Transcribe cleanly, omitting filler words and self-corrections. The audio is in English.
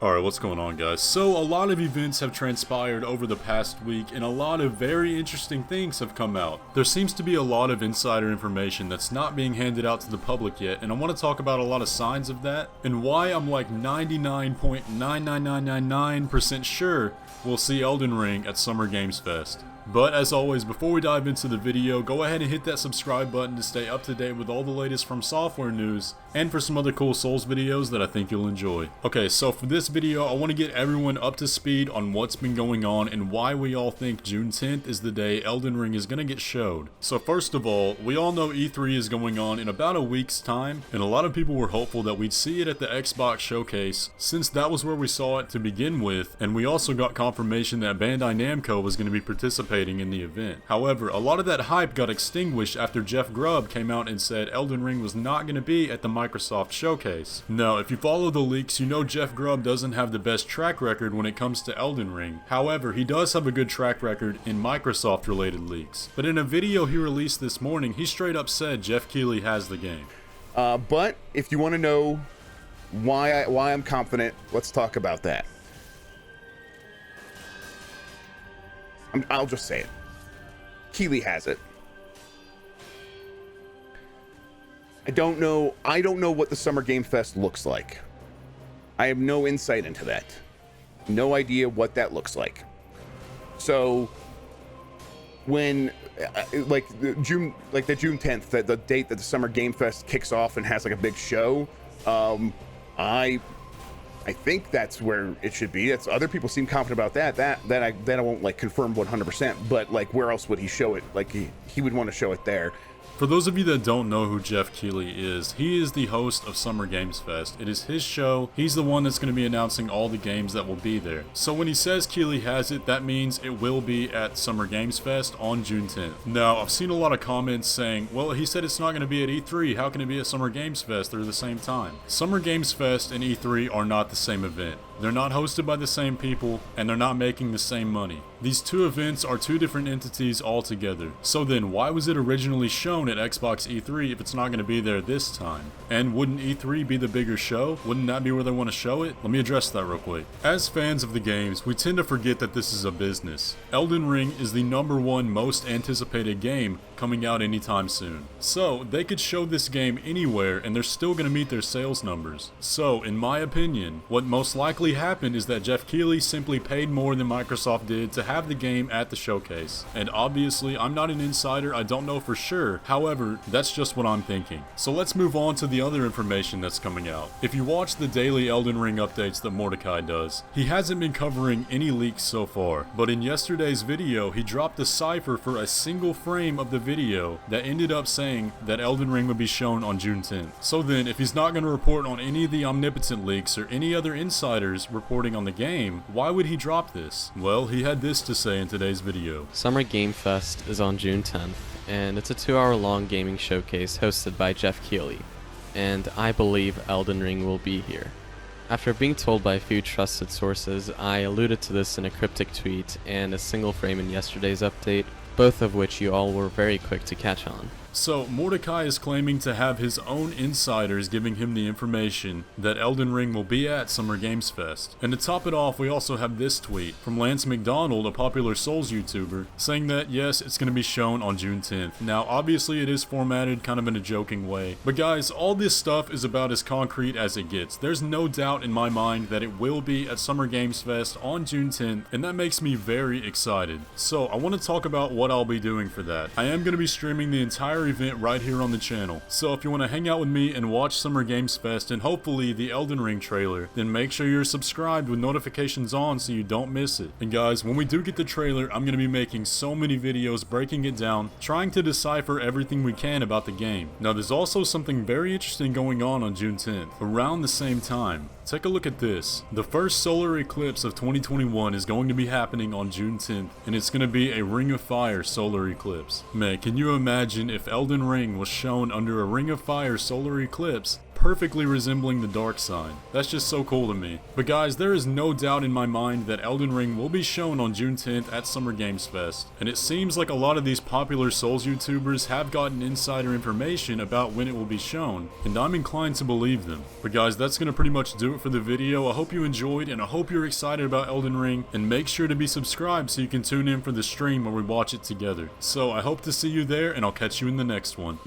Alright, what's going on, guys? So, a lot of events have transpired over the past week, and a lot of very interesting things have come out. There seems to be a lot of insider information that's not being handed out to the public yet, and I want to talk about a lot of signs of that, and why I'm like 99.99999% sure we'll see Elden Ring at Summer Games Fest. But as always, before we dive into the video, go ahead and hit that subscribe button to stay up to date with all the latest From Software news, and for some other cool Souls videos that I think you'll enjoy. Okay, so for this video, I want to get everyone up to speed on what's been going on and why we all think June 10th is the day Elden Ring is going to get showed. So first of all, we all know E3 is going on in about a week's time, and a lot of people were hopeful that we'd see it at the Xbox showcase, since that was where we saw it to begin with, and we also got confirmation that Bandai Namco was going to be participating in the event. However, a lot of that hype got extinguished after Jeff Grubb came out and said Elden Ring was not going to be at the Microsoft showcase. Now, if you follow the leaks, you know Jeff Grubb doesn't have the best track record when it comes to Elden Ring. However, he does have a good track record in Microsoft related leaks. But in a video he released this morning, he straight up said Geoff Keighley has the game. But if you want to know why I'm confident, let's talk about that. I'll just say it. Keighley has it. I don't know what the Summer Game Fest looks like. I have no insight into that. No idea what that looks like. So when the June 10th, the date that the Summer Game Fest kicks off and has like a big show, I think that's where it should be. That's other people seem confident about that. That I won't like confirm 100%. But like, where else would he show it? Like he would want to show it there. For those of you that don't know who Geoff Keighley is, he is the host of Summer Games Fest. It is his show. He's the one that's going to be announcing all the games that will be there. So when he says Keighley has it, that means it will be at Summer Games Fest on June 10th. Now, I've seen a lot of comments saying, well, he said it's not going to be at E3. How can it be at Summer Games Fest? They're the same time. Summer Games Fest and E3 are not the same event. They're not hosted by the same people, and they're not making the same money. These two events are two different entities altogether. So then, why was it originally shown at Xbox E3 if it's not going to be there this time? And wouldn't E3 be the bigger show? Wouldn't that be where they want to show it? Let me address that real quick. As fans of the games, we tend to forget that this is a business. Elden Ring is the #1 most anticipated game coming out anytime soon. So, they could show this game anywhere and they're still going to meet their sales numbers. So, in my opinion, what most likely happened is that Geoff Keighley simply paid more than Microsoft did to have the game at the showcase. And obviously, I'm not an insider, I don't know for sure. However, that's just what I'm thinking. So let's move on to the other information that's coming out. If you watch the daily Elden Ring updates that Mordecai does, he hasn't been covering any leaks so far. But in yesterday's video, he dropped a cipher for a single frame of the video that ended up saying that Elden Ring would be shown on June 10th. So then, if he's not going to report on any of the Omnipotent leaks or any other insiders reporting on the game, why would he drop this? Well, he had this to say in today's video. Summer Game Fest is on June 10th, and it's a 2-hour-long gaming showcase hosted by Geoff Keighley, and I believe Elden Ring will be here. After being told by a few trusted sources, I alluded to this in a cryptic tweet and a single frame in yesterday's update, both of which you all were very quick to catch on. So, Mordecai is claiming to have his own insiders giving him the information that Elden Ring will be at Summer Games Fest. And to top it off, we also have this tweet from Lance McDonald, a popular Souls YouTuber, saying that yes, it's going to be shown on June 10th. Now, obviously it is formatted kind of in a joking way, but guys, all this stuff is about as concrete as it gets. There's no doubt in my mind that it will be at Summer Games Fest on June 10th, and that makes me very excited. So, I want to talk about what I'll be doing for that. I am going to be streaming the entire event right here on the channel. So if you want to hang out with me and watch Summer Games Fest and hopefully the Elden Ring trailer, then make sure you're subscribed with notifications on so you don't miss it. And guys, when we do get the trailer, I'm going to be making so many videos breaking it down, trying to decipher everything we can about the game. Now there's also something very interesting going on June 10th, around the same time. Take a look at this. The first solar eclipse of 2021 is going to be happening on June 10th, and it's going to be a Ring of Fire solar eclipse. Man, can you imagine if Elden Ring was shown under a Ring of Fire solar eclipse? perfectly resembling the dark side. That's just so cool to me. But guys, there is no doubt in my mind that Elden Ring will be shown on June 10th at Summer Games Fest, and it seems like a lot of these popular Souls YouTubers have gotten insider information about when it will be shown, and I'm inclined to believe them. But guys, that's gonna pretty much do it for the video. I hope you enjoyed, and I hope you're excited about Elden Ring, and make sure to be subscribed so you can tune in for the stream where we watch it together. So I hope to see you there, and I'll catch you in the next one.